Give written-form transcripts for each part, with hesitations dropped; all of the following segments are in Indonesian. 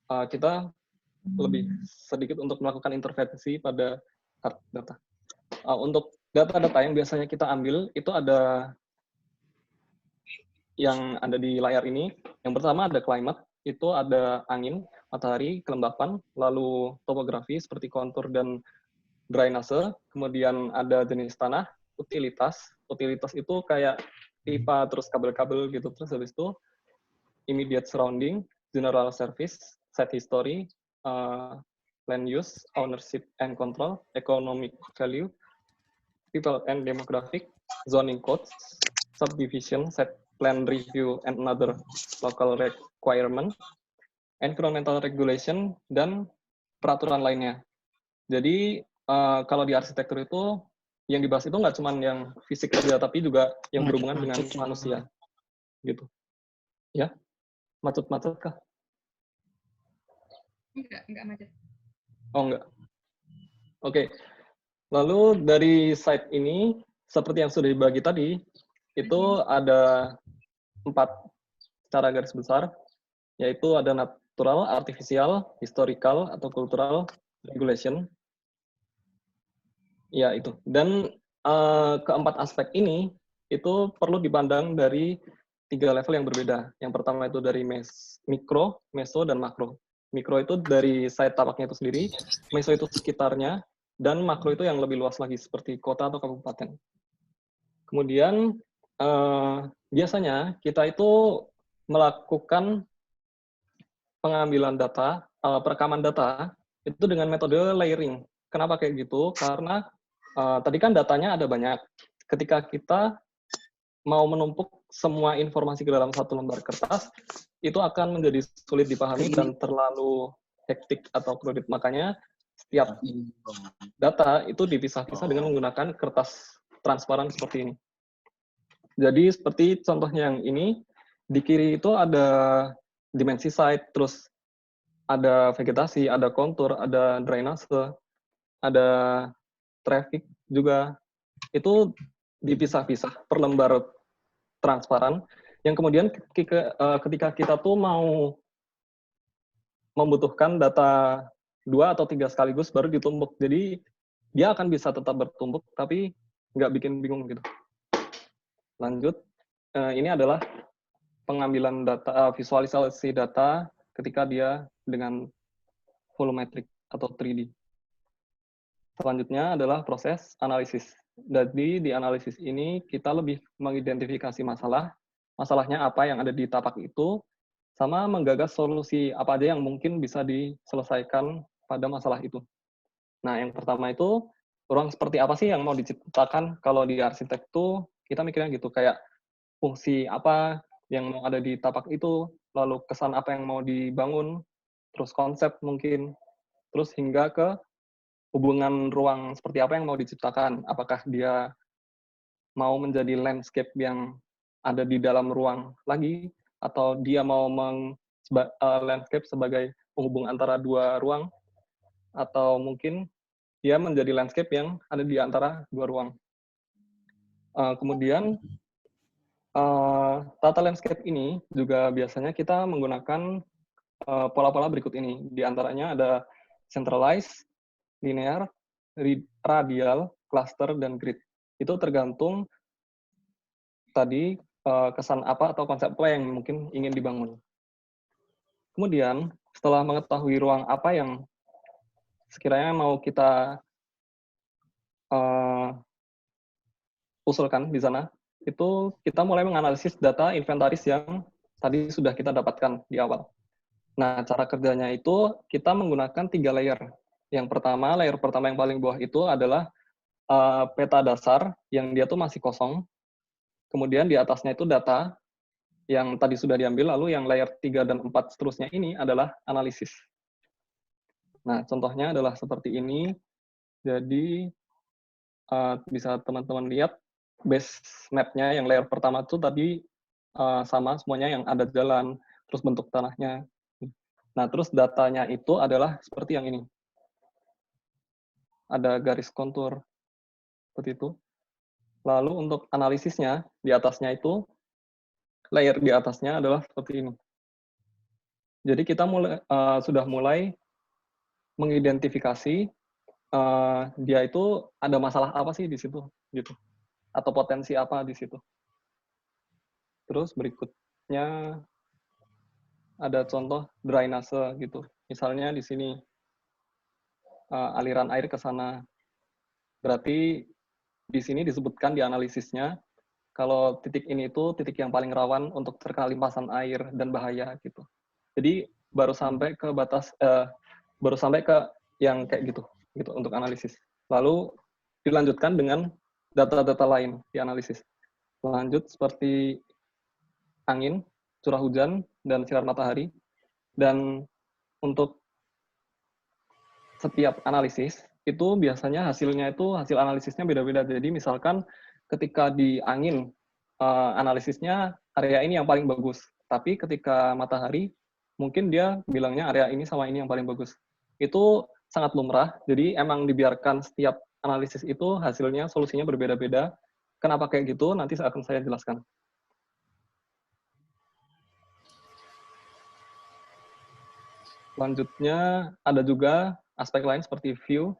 kita lebih sedikit untuk melakukan intervensi pada data. Untuk data-data yang biasanya kita ambil, itu ada yang ada di layar ini. Yang pertama ada climate, itu ada angin, matahari, kelembapan, lalu topografi seperti kontur dan drainase, kemudian ada jenis tanah, utilitas. Utilitas itu kayak pipa, terus kabel-kabel gitu. Terus habis itu immediate surrounding, general service, site history, land use, ownership and control, economic value, people and demographic, zoning codes, subdivision, site plan review and another local requirement, environmental regulation, dan peraturan lainnya. Jadi kalau di arsitektur itu yang dibahas itu nggak cuma yang fisik saja, tapi juga yang berhubungan dengan manusia, gitu. Ya, macet-macet kah? Enggak macet. Oh enggak. Oke. Lalu dari site ini, seperti yang sudah dibagi tadi, itu ada 4 secara garis besar, yaitu ada natural, artificial, historical, atau cultural, regulation. Ya, itu. Dan keempat aspek ini, itu perlu dipandang dari 3 level yang berbeda. Yang pertama itu dari mikro, meso, dan makro. Mikro itu dari site tapaknya itu sendiri, meso itu sekitarnya, dan makro itu yang lebih luas lagi, seperti kota atau kabupaten. Kemudian, biasanya kita itu melakukan pengambilan data, perekaman data, itu dengan metode layering. Kenapa kayak gitu? Karena tadi kan datanya ada banyak. Ketika kita mau menumpuk semua informasi ke dalam satu lembar kertas, itu akan menjadi sulit dipahami dan terlalu hektik atau crowded. Makanya setiap data itu dipisah-pisah dengan menggunakan kertas transparan seperti ini. Jadi seperti contohnya yang ini, di kiri itu ada dimensi site, terus ada vegetasi, ada kontur, ada drainase, ada traffic juga. Itu dipisah-pisah per lembar transparan, yang kemudian ketika kita tuh mau membutuhkan data 2 atau 3 sekaligus baru ditumbuk. Jadi dia akan bisa tetap bertumbuk, tapi nggak bikin bingung gitu. Lanjut, ini adalah pengambilan data, visualisasi data ketika dia dengan volumetric atau 3D. Selanjutnya adalah proses analisis. Jadi di analisis ini kita lebih mengidentifikasi masalahnya apa yang ada di tapak itu, sama menggagas solusi apa aja yang mungkin bisa diselesaikan pada masalah itu. Nah, yang pertama itu, ruang seperti apa sih yang mau diciptakan? Kalau di arsitek tuh, kita mikirnya gitu, kayak fungsi apa yang mau ada di tapak itu, lalu kesan apa yang mau dibangun, terus konsep mungkin, terus hingga ke hubungan ruang seperti apa yang mau diciptakan. Apakah dia mau menjadi landscape yang ada di dalam ruang lagi, atau dia mau landscape sebagai penghubung antara 2 ruang, atau mungkin dia menjadi landscape yang ada di antara 2 ruang. Kemudian, tata landscape ini juga biasanya kita menggunakan pola-pola berikut ini. Di antaranya ada centralized, linear, radial, cluster, dan grid. Itu tergantung tadi kesan apa atau konsep apa yang mungkin ingin dibangun. Kemudian, setelah mengetahui ruang apa yang sekiranya mau kita usulkan di sana, itu kita mulai menganalisis data inventaris yang tadi sudah kita dapatkan di awal. Nah, cara kerjanya itu kita menggunakan 3 layer. Yang pertama, layer pertama yang paling bawah itu adalah peta dasar yang dia tuh masih kosong. Kemudian di atasnya itu data yang tadi sudah diambil, lalu yang layer 3 dan 4 seterusnya ini adalah analisis. Nah, contohnya adalah seperti ini. Jadi, bisa teman-teman lihat base map-nya yang layer pertama itu tadi sama semuanya, yang ada jalan, terus bentuk tanahnya. Nah, terus datanya itu adalah seperti yang ini. Ada garis kontur, seperti itu. Lalu untuk analisisnya, di atasnya itu, layer di atasnya adalah seperti ini. Jadi kita sudah mulai mengidentifikasi dia itu ada masalah apa sih di situ, gitu, atau potensi apa di situ. Terus berikutnya ada contoh drainase gitu. Misalnya di sini aliran air ke sana. Berarti di sini disebutkan di analisisnya kalau titik ini itu titik yang paling rawan untuk terkena limpasan air dan bahaya gitu. Jadi baru sampai ke baru sampai ke yang kayak gitu untuk analisis. Lalu dilanjutkan dengan data-data lain di analisis. Lanjut seperti angin, curah hujan, dan sinar matahari. Dan untuk setiap analisis itu biasanya hasilnya itu hasil analisisnya beda-beda. Jadi misalkan ketika di angin analisisnya area ini yang paling bagus, tapi ketika matahari mungkin dia bilangnya area ini sama ini yang paling bagus. Itu sangat lumrah. Jadi emang dibiarkan setiap analisis itu hasilnya solusinya berbeda-beda. Kenapa kayak gitu? Nanti akan saya jelaskan. Selanjutnya ada juga aspek lain seperti view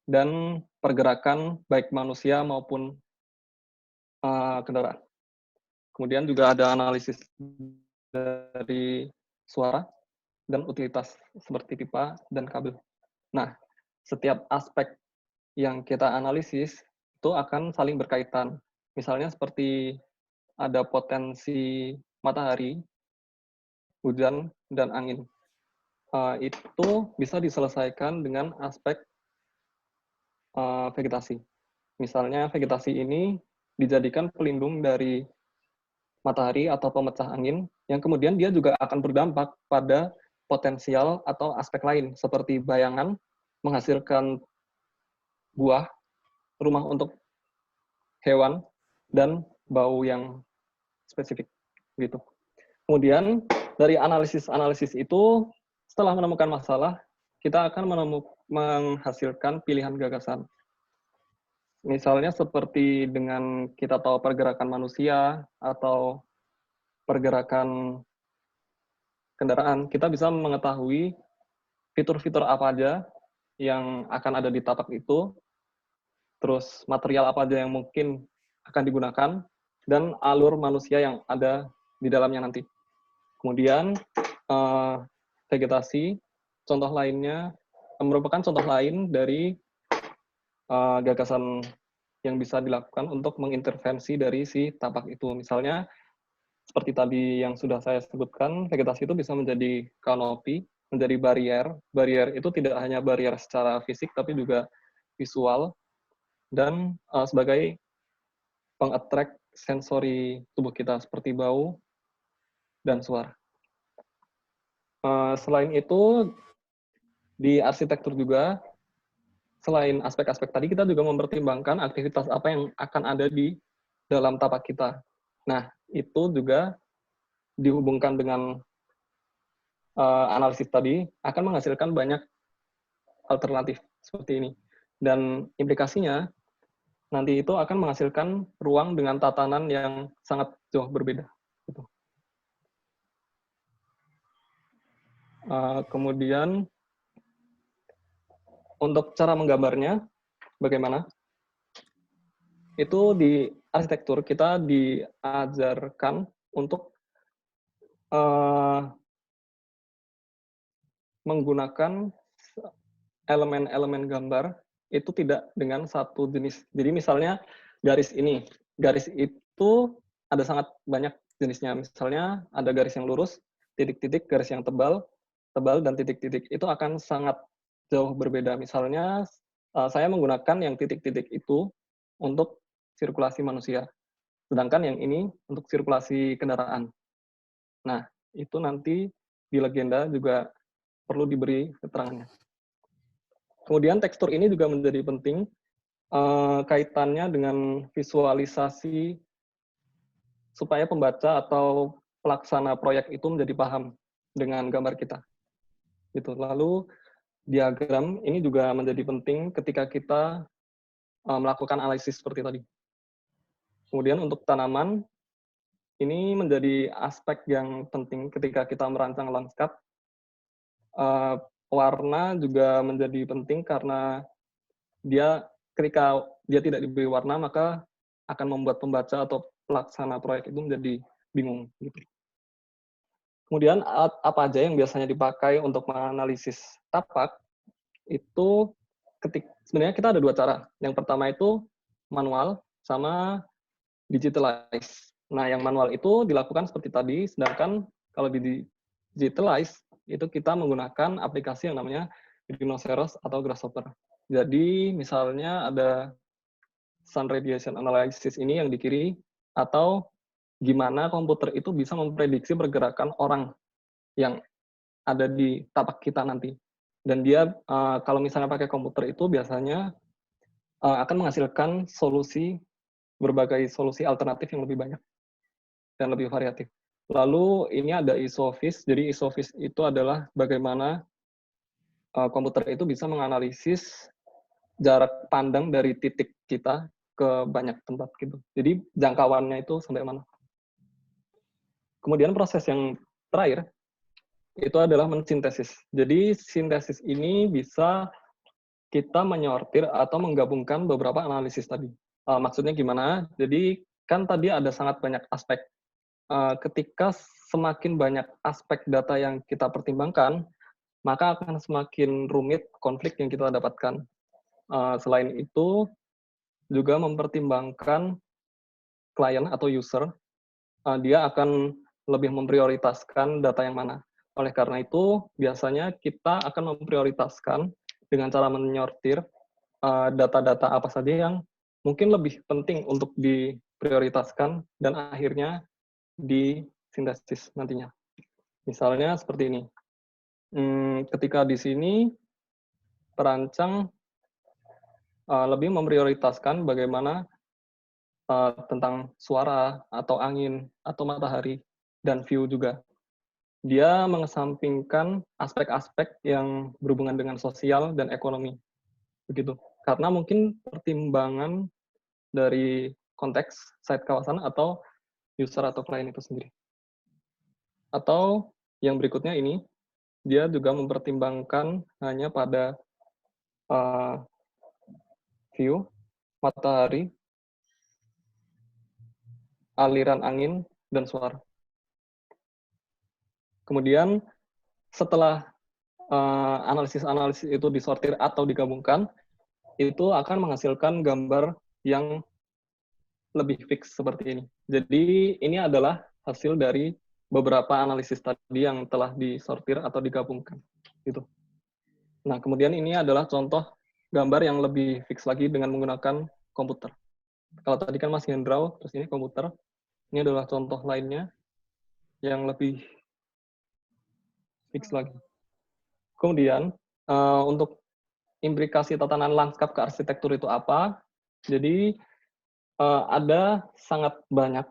dan pergerakan baik manusia maupun kendaraan. Kemudian juga ada analisis dari suara dan utilitas seperti pipa dan kabel. Nah, setiap aspek yang kita analisis itu akan saling berkaitan. Misalnya seperti ada potensi matahari, hujan, dan angin. Itu bisa diselesaikan dengan aspek vegetasi. Misalnya vegetasi ini dijadikan pelindung dari matahari atau pemecah angin, yang kemudian dia juga akan berdampak pada potensial atau aspek lain, seperti bayangan, menghasilkan buah, rumah untuk hewan, dan bau yang spesifik. Gitu. Kemudian dari analisis-analisis itu, setelah menemukan masalah, kita akan menghasilkan pilihan gagasan. Misalnya seperti dengan kita tahu pergerakan manusia atau pergerakan kendaraan, kita bisa mengetahui fitur-fitur apa aja yang akan ada di tapak itu, terus material apa aja yang mungkin akan digunakan, dan alur manusia yang ada di dalamnya nanti. Kemudian vegetasi, contoh lainnya merupakan contoh lain dari gagasan yang bisa dilakukan untuk mengintervensi dari si tapak itu. Misalnya seperti tadi yang sudah saya sebutkan, vegetasi itu bisa menjadi kanopi, menjadi barier. Barier itu tidak hanya barier secara fisik, tapi juga visual, dan sebagai peng-attract sensori tubuh kita, seperti bau dan suara. Selain itu, di arsitektur juga, selain aspek-aspek tadi, kita juga mempertimbangkan aktivitas apa yang akan ada di dalam tapak kita. Nah, itu juga dihubungkan dengan analisis tadi akan menghasilkan banyak alternatif seperti ini. Dan implikasinya nanti itu akan menghasilkan ruang dengan tatanan yang sangat jauh berbeda. Gitu. Kemudian untuk cara menggambarnya, bagaimana? Itu di arsitektur kita diajarkan untuk menggunakan elemen-elemen gambar itu tidak dengan satu jenis. Jadi misalnya garis ini, garis itu ada sangat banyak jenisnya. Misalnya ada garis yang lurus, titik-titik, garis yang tebal, dan titik-titik. Itu akan sangat jauh berbeda. Misalnya saya menggunakan yang titik-titik itu untuk sirkulasi manusia. Sedangkan yang ini untuk sirkulasi kendaraan. Nah, itu nanti di legenda juga perlu diberi keterangannya. Kemudian tekstur ini juga menjadi penting kaitannya dengan visualisasi supaya pembaca atau pelaksana proyek itu menjadi paham dengan gambar kita. Gitu. Lalu diagram ini juga menjadi penting ketika kita melakukan analisis seperti tadi. Kemudian untuk tanaman ini menjadi aspek yang penting ketika kita merancang lanskap. Warna juga menjadi penting karena ketika dia tidak diberi warna, maka akan membuat pembaca atau pelaksana proyek itu menjadi bingung. Gitu. Kemudian apa aja yang biasanya dipakai untuk menganalisis tapak, itu sebenarnya kita ada dua cara. Yang pertama itu manual sama digitalize. Nah, yang manual itu dilakukan seperti tadi, sedangkan kalau di digitalize itu kita menggunakan aplikasi yang namanya Rhinoceros atau Grasshopper. Jadi, misalnya ada sun radiation analysis ini yang di kiri, atau gimana komputer itu bisa memprediksi pergerakan orang yang ada di tapak kita nanti. Dan dia kalau misalnya pakai komputer itu biasanya akan menghasilkan berbagai solusi alternatif yang lebih banyak dan lebih variatif. Lalu ini ada isofis. Jadi isofis itu adalah bagaimana komputer itu bisa menganalisis jarak pandang dari titik kita ke banyak tempat gitu. Jadi jangkauannya itu sampai mana. Kemudian proses yang terakhir itu adalah mensintesis. Jadi sintesis ini bisa kita menyortir atau menggabungkan beberapa analisis tadi. Maksudnya gimana? Jadi kan tadi ada sangat banyak aspek. Ketika semakin banyak aspek data yang kita pertimbangkan, maka akan semakin rumit konflik yang kita dapatkan. Selain itu, juga mempertimbangkan klien atau user, dia akan lebih memprioritaskan data yang mana. Oleh karena itu, biasanya kita akan memprioritaskan dengan cara menyortir data-data apa saja yang mungkin lebih penting untuk diprioritaskan dan akhirnya disintesis nantinya. Misalnya seperti ini. Ketika di sini perancang lebih memprioritaskan bagaimana tentang suara atau angin atau matahari dan view juga. Dia mengesampingkan aspek-aspek yang berhubungan dengan sosial dan ekonomi. Begitu. Karena mungkin pertimbangan dari konteks site kawasan atau user atau klien itu sendiri. Atau yang berikutnya ini, dia juga mempertimbangkan hanya pada view, matahari, aliran angin, dan suara. Kemudian setelah analisis-analisis itu disortir atau digabungkan, itu akan menghasilkan gambar yang lebih fix seperti ini. Jadi ini adalah hasil dari beberapa analisis tadi yang telah disortir atau digabungkan. Gitu. Nah, kemudian ini adalah contoh gambar yang lebih fix lagi dengan menggunakan komputer. Kalau tadi kan Mas Hendraw, terus ini komputer. Ini adalah contoh lainnya yang lebih fix lagi. Kemudian, untuk implikasi tatanan lanskap ke arsitektur itu apa? Jadi, ada sangat banyak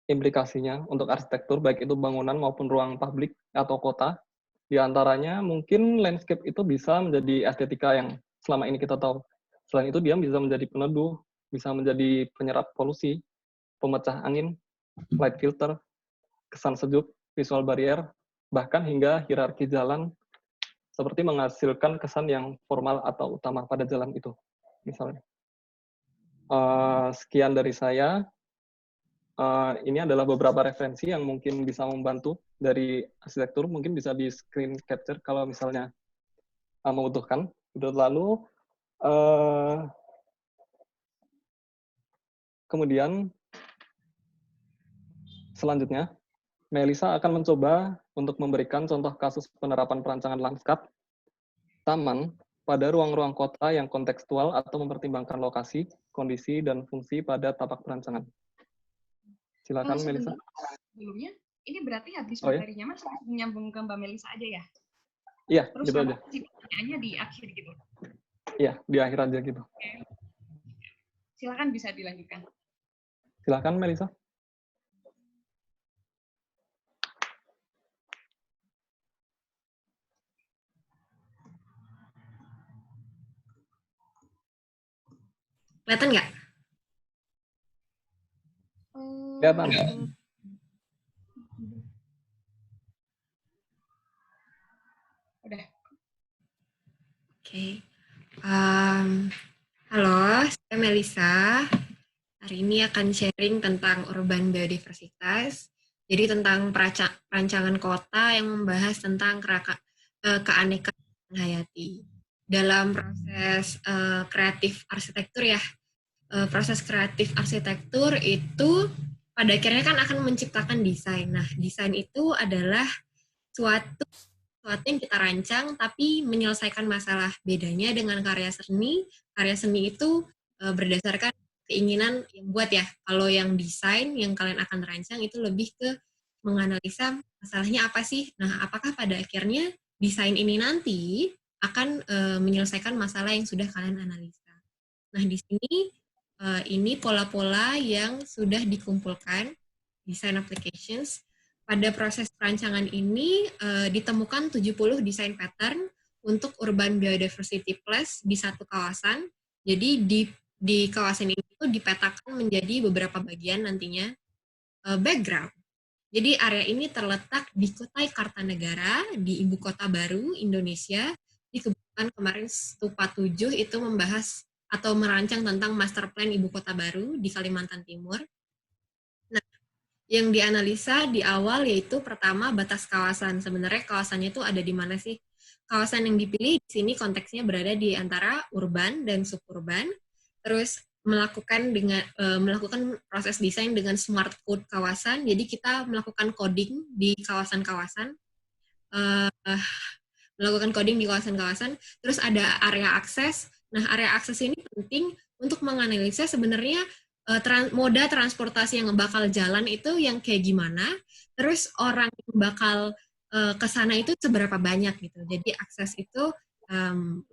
implikasinya untuk arsitektur, baik itu bangunan maupun ruang publik atau kota. Di antaranya mungkin landscape itu bisa menjadi estetika yang selama ini kita tahu. Selain itu dia bisa menjadi peneduh, bisa menjadi penyerap polusi, pemecah angin, light filter, kesan sejuk, visual barrier, bahkan hingga hierarki jalan seperti menghasilkan kesan yang formal atau utama pada jalan itu, misalnya. Sekian dari saya. Ini adalah beberapa referensi yang mungkin bisa membantu dari arsitektur, mungkin bisa di screen capture kalau misalnya membutuhkan. Lalu kemudian selanjutnya, Melisa akan mencoba untuk memberikan contoh kasus penerapan perancangan lanskap taman pada ruang-ruang kota yang kontekstual atau mempertimbangkan lokasi, kondisi, dan fungsi pada tapak perancangan. Silakan, Melisa. Sebelumnya, ini berarti habis Oh, ya? materinya Mas menyambung ke Mbak Melisa aja ya? Iya, terus gitu aja. Pertanyaannya di akhir gitu? Iya, di akhir aja gitu. Oke. Silakan bisa dilanjutkan. Silakan, Melisa. Kelihatan nggak? Kelihatan. Udah. Oke. Halo, saya Melisa. Hari ini akan sharing tentang urban biodiversitas. Jadi tentang perancangan kota yang membahas tentang keanekaragaman hayati. Dalam proses kreatif arsitektur ya, proses kreatif arsitektur itu pada akhirnya kan akan menciptakan desain. Nah, desain itu adalah suatu yang kita rancang tapi menyelesaikan masalah. Bedanya dengan karya seni itu berdasarkan keinginan yang buat ya. Kalau yang desain yang kalian akan rancang itu lebih ke menganalisa masalahnya apa sih. Nah, apakah pada akhirnya desain ini nanti akan menyelesaikan masalah yang sudah kalian analisa. Nah, di sini ini pola-pola yang sudah dikumpulkan, design applications. Pada proses perancangan ini ditemukan 70 desain pattern untuk urban biodiversity plus di satu kawasan. Jadi di kawasan ini itu dipetakan menjadi beberapa bagian nantinya. Background. Jadi area ini terletak di Kutai Kartanegara, di ibu kota baru Indonesia. Di kebetulan kemarin Stupa 7 itu membahas atau merancang tentang master plan ibu kota baru di Kalimantan Timur. Nah, yang dianalisa di awal yaitu pertama batas kawasan. Sebenarnya kawasannya itu ada di mana sih? Kawasan yang dipilih di sini konteksnya berada di antara urban dan suburban. Terus melakukan proses desain dengan smart code kawasan. Jadi kita melakukan coding di kawasan-kawasan. Terus ada area akses. Nah, area akses ini penting untuk menganalisa sebenarnya moda transportasi yang bakal jalan itu yang kayak gimana, terus orang yang bakal ke sana itu seberapa banyak gitu. Jadi akses itu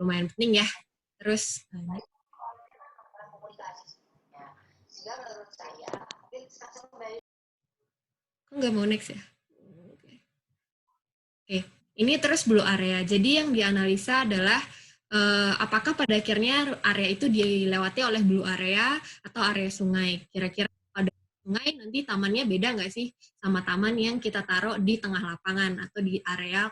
lumayan penting ya. Terus kok nggak mau next ya? Oke. Ini terus blue area. Jadi yang dianalisa adalah apakah pada akhirnya area itu dilewati oleh blue area atau area sungai. Kira-kira pada sungai nanti tamannya beda nggak sih sama taman yang kita taruh di tengah lapangan atau di area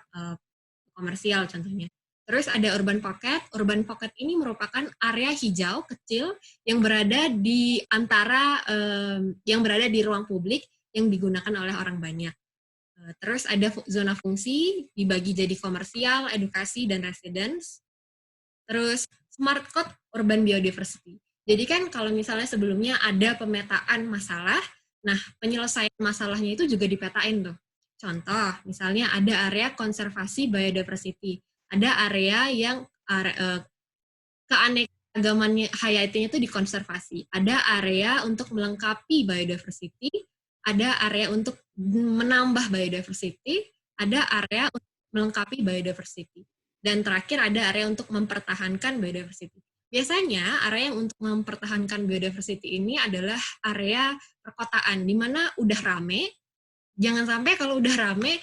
komersial contohnya. Terus ada urban pocket. Urban pocket ini merupakan area hijau kecil yang berada di antara yang berada di ruang publik yang digunakan oleh orang banyak. Terus ada zona fungsi, dibagi jadi komersial, edukasi, dan residence. Terus smart code urban biodiversity. Jadi kan kalau misalnya sebelumnya ada pemetaan masalah, nah penyelesaian masalahnya itu juga dipetain tuh. Contoh, misalnya ada area konservasi biodiversity. Ada area yang keanekaragaman hayatinya itu dikonservasi. Ada area untuk melengkapi biodiversity, ada area untuk menambah biodiversity, ada area untuk melengkapi biodiversity. Dan terakhir ada area untuk mempertahankan biodiversity. Biasanya area yang untuk mempertahankan biodiversity ini adalah area perkotaan, di mana udah rame, jangan sampai kalau udah rame,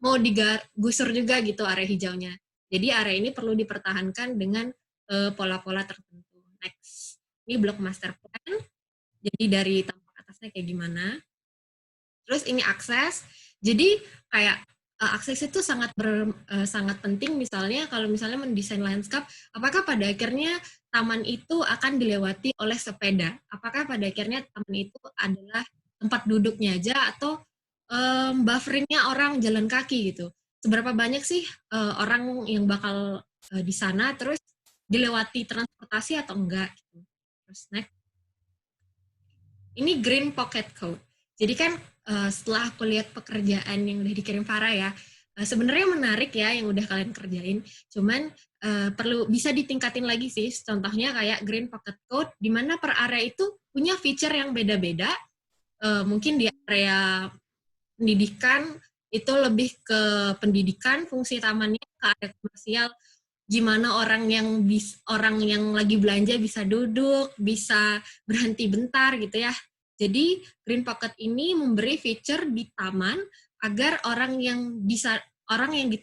mau digusur juga gitu area hijaunya. Jadi area ini perlu dipertahankan dengan pola-pola tertentu. Next, ini blok master plan. Jadi dari tampak atasnya kayak gimana. Terus ini akses. Jadi kayak akses itu sangat penting misalnya kalau misalnya mendesain landscape, apakah pada akhirnya taman itu akan dilewati oleh sepeda? Apakah pada akhirnya taman itu adalah tempat duduknya aja atau bufferingnya orang jalan kaki gitu? Seberapa banyak sih orang yang bakal di sana terus dilewati transportasi atau enggak? Gitu. Terus next. Ini Green Pocket Code. Jadi kan setelah aku lihat pekerjaan yang udah dikirim Farah ya, sebenarnya menarik ya yang udah kalian kerjain. Cuman perlu bisa ditingkatin lagi sih. Contohnya kayak Green Pocket Code, di mana per area itu punya feature yang beda-beda. Mungkin di area pendidikan itu lebih ke pendidikan, fungsi tamannya ke area komersial. Gimana orang yang lagi belanja bisa duduk, bisa berhenti bentar gitu ya. Jadi Green Pocket ini memberi feature di taman agar orang yang di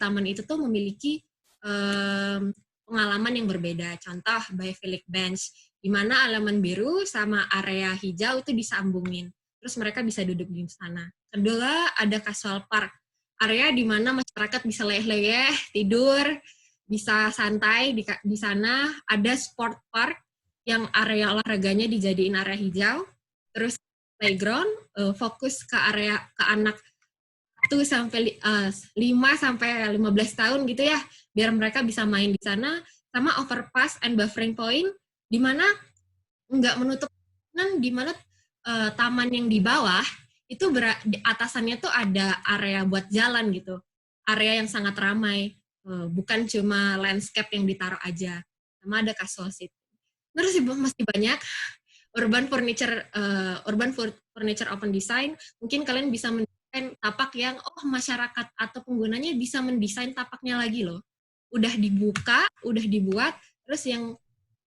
taman itu tuh memiliki pengalaman yang berbeda. Contoh biophilic bench, di mana elemen biru sama area hijau itu disambungin. Terus mereka bisa duduk di sana. Kedua ada casual park. area di mana masyarakat bisa leyeh-leyeh, tidur, bisa santai di sana. Ada sport park yang area olahraganya dijadiin area hijau. Terus playground, fokus ke area ke anak 1 sampai 5 sampai 15 tahun gitu ya, biar mereka bisa main di sana. Sama overpass and buffering point, di mana nggak menutup di mana taman yang di bawah itu di atasannya tuh ada area buat jalan gitu, area yang sangat ramai, bukan cuma landscape yang ditaruh aja, sama ada casual seat. Terus masih banyak urban furniture open design. Mungkin kalian bisa mendesain tapak yang masyarakat atau penggunanya bisa mendesain tapaknya lagi loh. Udah dibuka, udah dibuat, terus yang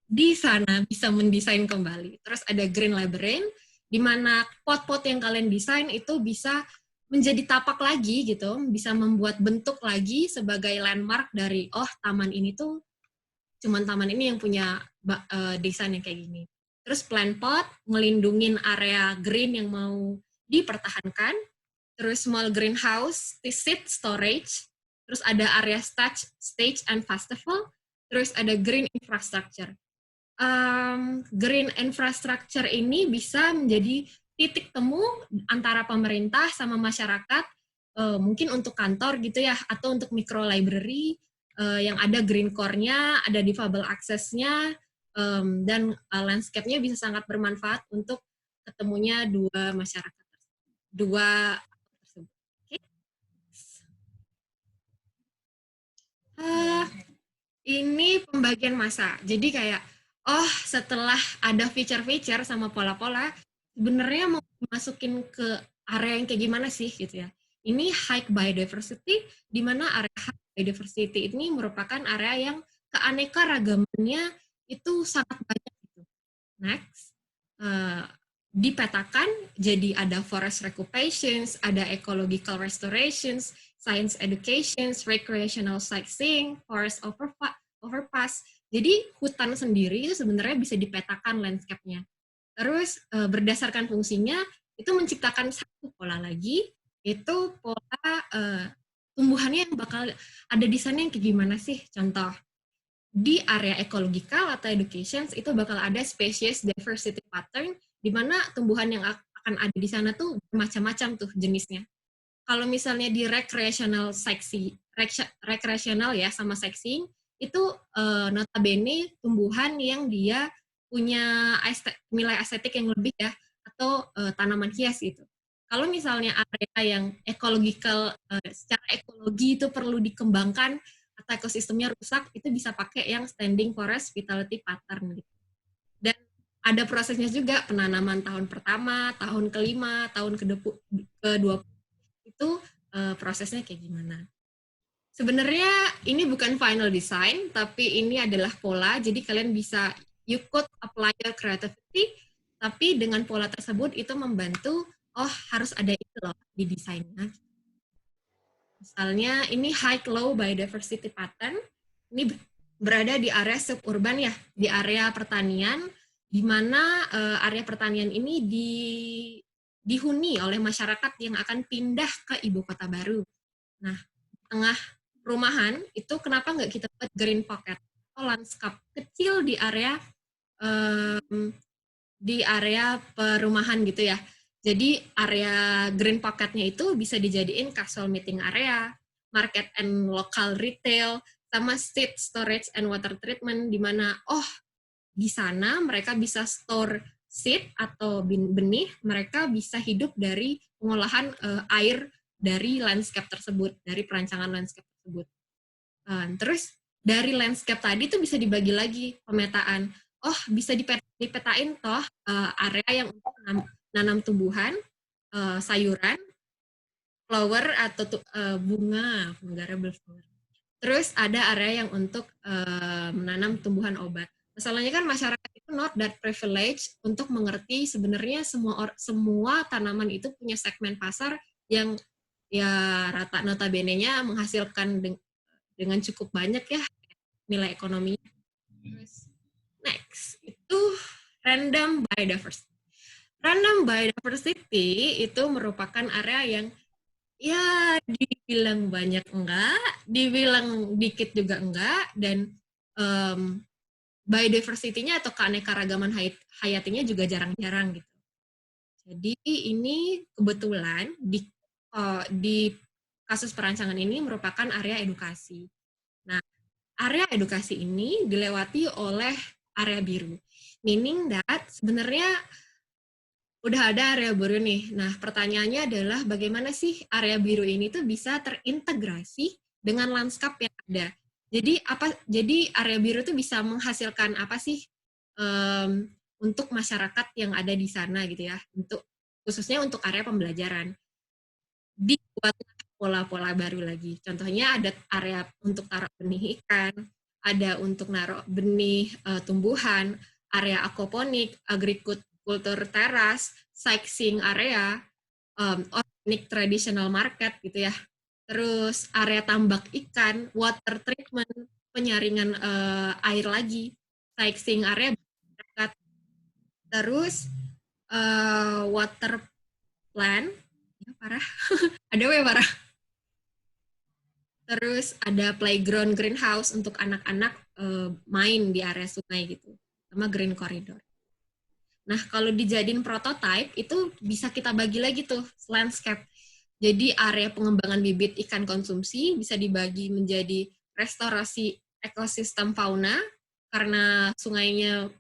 di sana bisa mendesain kembali. Terus ada green labyrinth, di mana pot-pot yang kalian desain itu bisa menjadi tapak lagi gitu, bisa membuat bentuk lagi sebagai landmark dari taman ini tuh cuman taman ini yang punya desain yang kayak gini. Terus plant pot, ngelindungin area green yang mau dipertahankan. Terus small greenhouse, seed storage. Terus ada area stage and festival. Terus ada green infrastructure. Green infrastructure ini bisa menjadi titik temu antara pemerintah sama masyarakat, mungkin untuk kantor gitu ya, atau untuk micro library, yang ada green core-nya, ada difabel access-nya, dan landscape-nya bisa sangat bermanfaat untuk ketemunya dua masyarakat, dua tersebut. Okay. Ini pembagian masa. Jadi kayak, setelah ada feature-feature sama pola-pola, sebenarnya mau dimasukin ke area yang kayak gimana sih gitu ya. Ini high biodiversity, di mana area high biodiversity ini merupakan area yang keanekaragamannya itu sangat banyak gitu. Next, dipetakan jadi ada forest recuperations, ada ecological restorations, science educations, recreational sightseeing, forest overpass. Jadi hutan sendiri itu sebenarnya bisa dipetakan landscape-nya. Terus berdasarkan fungsinya itu menciptakan satu pola lagi, itu pola tumbuhannya yang bakal ada di sana yang kayak gimana sih? Contoh, di area ecological atau education itu bakal ada species diversity pattern, di mana tumbuhan yang akan ada di sana tuh macam-macam tuh jenisnya. Kalau misalnya di recreational ya sama sightseeing, itu notabene tumbuhan yang dia punya nilai estetik yang lebih ya, atau tanaman hias gitu. Kalau misalnya area yang ecological, secara ekologi itu perlu dikembangkan, atau ekosistemnya rusak, itu bisa pakai yang standing forest vitality pattern gitu. Dan ada prosesnya juga, penanaman tahun pertama, tahun ke-5, tahun ke-20, itu prosesnya kayak gimana. Sebenarnya ini bukan final design, tapi ini adalah pola, jadi kalian bisa, you could apply your creativity, tapi dengan pola tersebut itu membantu, harus ada itu loh di desainnya. Misalnya ini high-low biodiversity pattern, ini berada di area suburban ya, di area pertanian, di mana area pertanian ini dihuni oleh masyarakat yang akan pindah ke ibu kota baru. Nah, tengah perumahan itu kenapa nggak kita buat green pocket atau landscape kecil di area perumahan gitu ya. Jadi area green pocket-nya itu bisa dijadiin casual meeting area, market and local retail, sama seed storage and water treatment, di mana di sana mereka bisa store seed atau benih, mereka bisa hidup dari pengolahan air dari landscape tersebut, dari perancangan landscape tersebut. Terus dari landscape tadi tuh bisa dibagi lagi pemetaan. Bisa dipetain toh area yang untuk nanam tumbuhan, sayuran, flower atau bunga, variable flower. Terus ada area yang untuk menanam tumbuhan obat. Masalahnya kan masyarakat itu not that privilege untuk mengerti sebenarnya semua tanaman itu punya segmen pasar yang ya rata notabene-nya menghasilkan dengan cukup banyak ya nilai ekonomi. Terus next itu random biodiversity. Random biodiversity itu merupakan area yang Ya, dibilang banyak enggak, dibilang dikit juga enggak, dan biodiversity-nya atau keanekaragaman hayatinya juga jarang-jarang gitu. Jadi ini kebetulan di kasus perancangan ini merupakan area edukasi. Nah, area edukasi ini dilewati oleh area biru. Meaning that sebenarnya udah ada area biru nih. Nah, pertanyaannya adalah bagaimana sih area biru ini tuh bisa terintegrasi dengan lanskap yang ada. Jadi area biru tuh bisa menghasilkan apa sih untuk masyarakat yang ada di sana gitu ya. Khususnya untuk area pembelajaran. Dibuat pola-pola baru lagi. Contohnya ada area untuk taruh benih ikan, ada untuk naruh benih tumbuhan, area aquaponik, agrikultur teras, sightseeing area, organic traditional market gitu ya. Terus area tambak ikan, water treatment, penyaringan air lagi, sightseeing area, terus water plant, ya parah, ada ya parah. Terus ada playground greenhouse untuk anak-anak main di area sungai gitu, sama green corridor. Nah, kalau dijadiin prototype, itu bisa kita bagi lagi tuh, landscape. Jadi area pengembangan bibit ikan konsumsi bisa dibagi menjadi restorasi ekosistem fauna, karena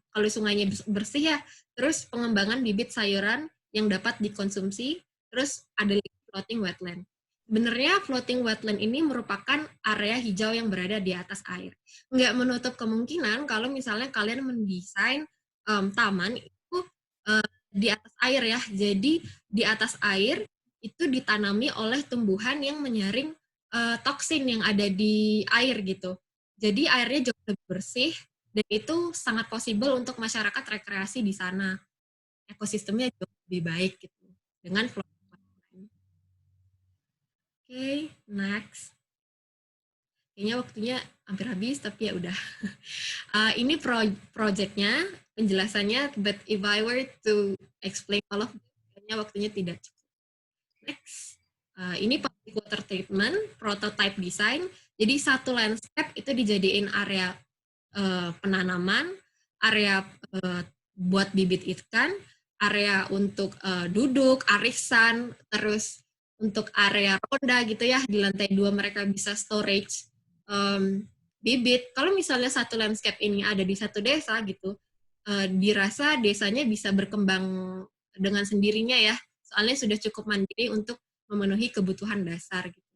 kalau sungainya bersih ya, terus pengembangan bibit sayuran yang dapat dikonsumsi, terus ada floating wetland. Sebenarnya floating wetland ini merupakan area hijau yang berada di atas air. Nggak menutup kemungkinan kalau misalnya kalian mendesain taman itu di atas air ya. Jadi di atas air itu ditanami oleh tumbuhan yang menyaring toksin yang ada di air gitu. Jadi airnya jauh lebih bersih dan itu sangat possible untuk masyarakat rekreasi di sana. Ekosistemnya jauh lebih baik gitu dengan floating wetland. Oke, next. Kayaknya waktunya hampir habis, tapi ya udah. Ini projectnya, penjelasannya, but if I were to explain all of it, kayaknya waktunya tidak cukup. Next. Ini public water treatment, prototype design. Jadi satu landscape itu dijadiin area penanaman, area buat bibit ikan, area untuk duduk, arisan, terus untuk area ronda gitu ya, di lantai 2 mereka bisa storage bibit. Kalau misalnya satu landscape ini ada di satu desa gitu, dirasa desanya bisa berkembang dengan sendirinya ya, soalnya sudah cukup mandiri untuk memenuhi kebutuhan dasar gitu.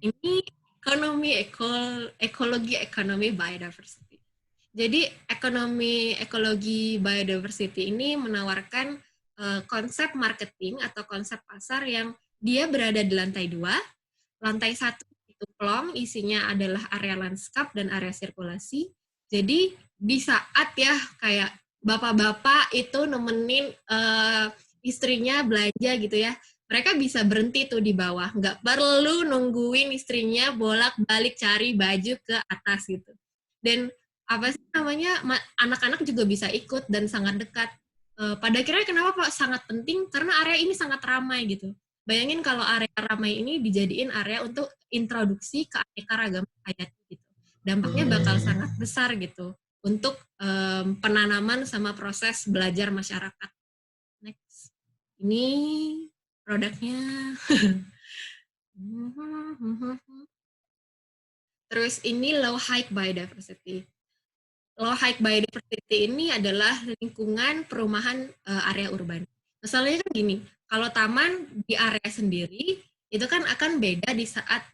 Ini ekologi biodiversity. Jadi ekologi biodiversity ini menawarkan konsep marketing atau konsep pasar yang dia berada di lantai 2. Lantai 1 itu plong, isinya adalah area lanskap dan area sirkulasi. Jadi di saat ya kayak bapak-bapak itu nemenin istrinya belanja gitu ya, mereka bisa berhenti tuh di bawah, nggak perlu nungguin istrinya bolak-balik cari baju ke atas gitu. Dan apa sih namanya, anak-anak juga bisa ikut dan sangat dekat. Pada akhirnya kenapa Pak sangat penting? Karena area ini sangat ramai gitu. Bayangin kalau area ramai ini dijadiin area untuk introduksi keanekaragaman hayati gitu. Dampaknya bakal sangat besar gitu untuk penanaman sama proses belajar masyarakat. Next. Ini produknya. Terus ini low high biodiversity. Low high biodiversity ini adalah lingkungan perumahan area urban. Masalahnya kan gini, kalau taman di area sendiri itu kan akan beda di saat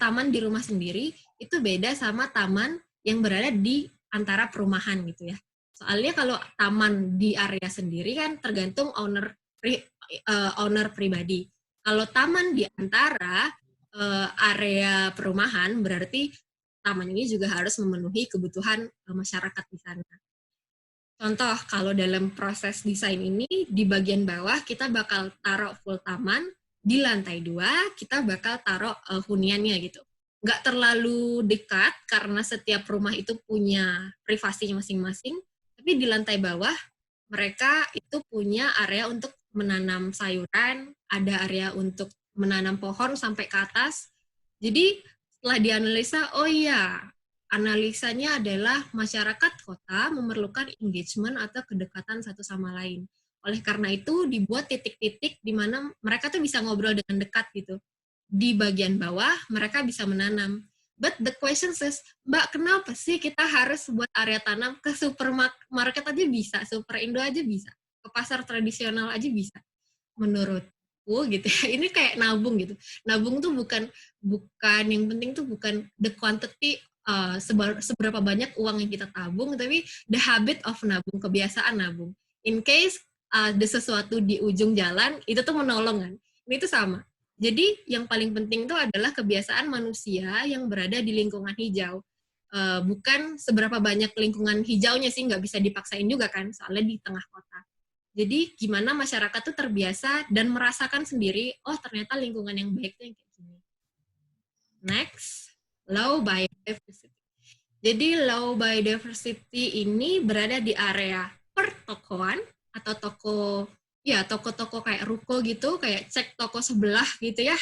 taman di rumah sendiri itu beda sama taman yang berada di antara perumahan gitu ya. Soalnya kalau taman di area sendiri kan tergantung owner pribadi. Kalau taman di antara area perumahan berarti taman ini juga harus memenuhi kebutuhan masyarakat di sana. Contoh, kalau dalam proses desain ini, di bagian bawah kita bakal taruh full taman, di lantai 2 kita bakal taruh huniannya gitu. Nggak terlalu dekat, karena setiap rumah itu punya privasi masing-masing, tapi di lantai bawah, mereka itu punya area untuk menanam sayuran, ada area untuk menanam pohon sampai ke atas. Jadi setelah dianalisa, oh iya, analisanya adalah masyarakat kota memerlukan engagement atau kedekatan satu sama lain. Oleh karena itu dibuat titik-titik di mana mereka tuh bisa ngobrol dengan dekat gitu. Di bagian bawah mereka bisa menanam. But the question is, Mbak, kenapa sih kita harus buat area tanam ke supermarket aja bisa, super Indo aja bisa, ke pasar tradisional aja bisa? Menurutku gitu ya, ini kayak nabung gitu. Nabung tuh bukan yang penting tuh bukan the quantity, seberapa banyak uang yang kita tabung, tapi the habit of nabung, kebiasaan nabung. In case ada sesuatu di ujung jalan, itu tuh menolong kan. Ini tuh sama. Jadi yang paling penting itu adalah kebiasaan manusia yang berada di lingkungan hijau. Bukan seberapa banyak lingkungan hijaunya sih, nggak bisa dipaksain juga kan, soalnya di tengah kota. Jadi gimana masyarakat tuh terbiasa dan merasakan sendiri, oh ternyata lingkungan yang baik tuh yang kayak gini. Next, low biodiversity. Jadi low biodiversity ini berada di area pertokoan atau toko-toko kayak ruko gitu, kayak cek toko sebelah gitu ya,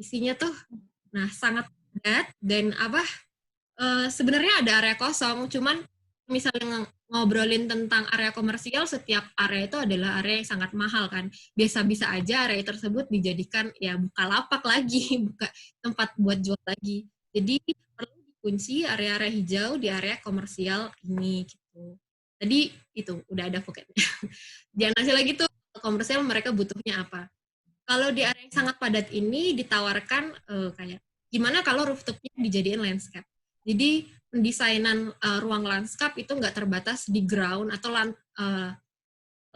isinya tuh, nah sangat padat dan sebenarnya ada area kosong, cuman misalnya ngobrolin tentang area komersial, setiap area itu adalah area yang sangat mahal kan, bisa aja area tersebut dijadikan ya bukalapak lagi, buka tempat buat jual lagi, jadi perlu dikunci area-area hijau di area komersial ini gitu. Tadi itu udah ada pokoknya. Jangan nasi lagi tuh komersial mereka butuhnya apa. Kalau di area yang sangat padat ini ditawarkan kayak gimana kalau rooftopnya dijadiin landscape. Jadi pendesainan ruang landscape itu nggak terbatas di ground atau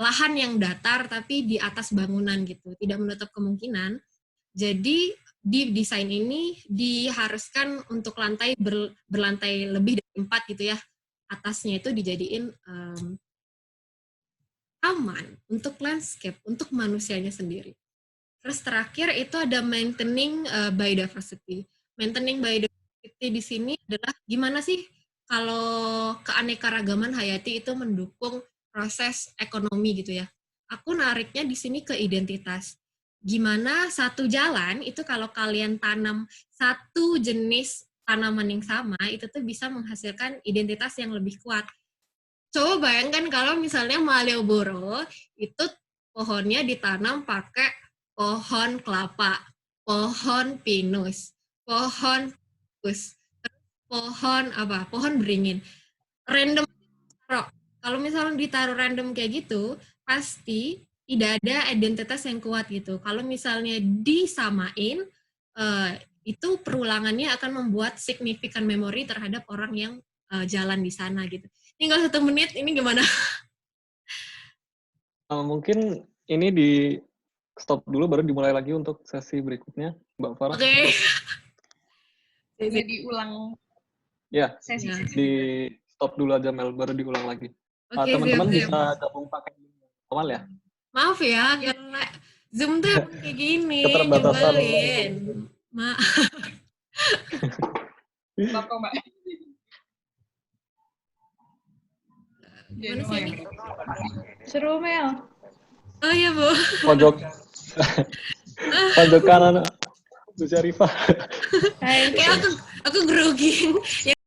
lahan yang datar tapi di atas bangunan gitu, tidak menutup kemungkinan. Jadi di desain ini diharuskan untuk lantai berlantai lebih dari 4 gitu ya. Atasnya itu dijadiin aman untuk landscape, untuk manusianya sendiri. Terus terakhir itu ada maintaining biodiversity. Maintaining biodiversity di sini adalah gimana sih kalau keanekaragaman hayati itu mendukung proses ekonomi gitu ya. Aku nariknya di sini ke identitas. Gimana satu jalan itu kalau kalian tanam satu jenis tanaman yang sama, itu tuh bisa menghasilkan identitas yang lebih kuat. Coba bayangkan kalau misalnya Malioboro itu pohonnya ditanam pakai pohon kelapa, pohon pinus, pohon kus, pohon pohon beringin. Random taruh. Kalau misalnya ditaruh random kayak gitu, pasti tidak ada identitas yang kuat gitu. Kalau misalnya disamain, itu perulangannya akan membuat signifikan memori terhadap orang yang jalan di sana gitu. Tinggal 1 menit, ini gimana? Mungkin ini di stop dulu baru dimulai lagi untuk sesi berikutnya, Mbak Farah. Oke. Boleh diulang Ya, sesi. di stop dulu aja Mel, baru diulang lagi. Oke, Teman-teman siap. bisa gabung pakai awal ya. Maaf ya, karena Zoom tuh kayak gini, Keterbatasan. nyebelin. Maaf. Bapak, Mbak. Gimana sih ini? Seru, Mel. Oh iya, Bu. Pojok kanan Bu Syarifah. Hai. Kayak aku grogi.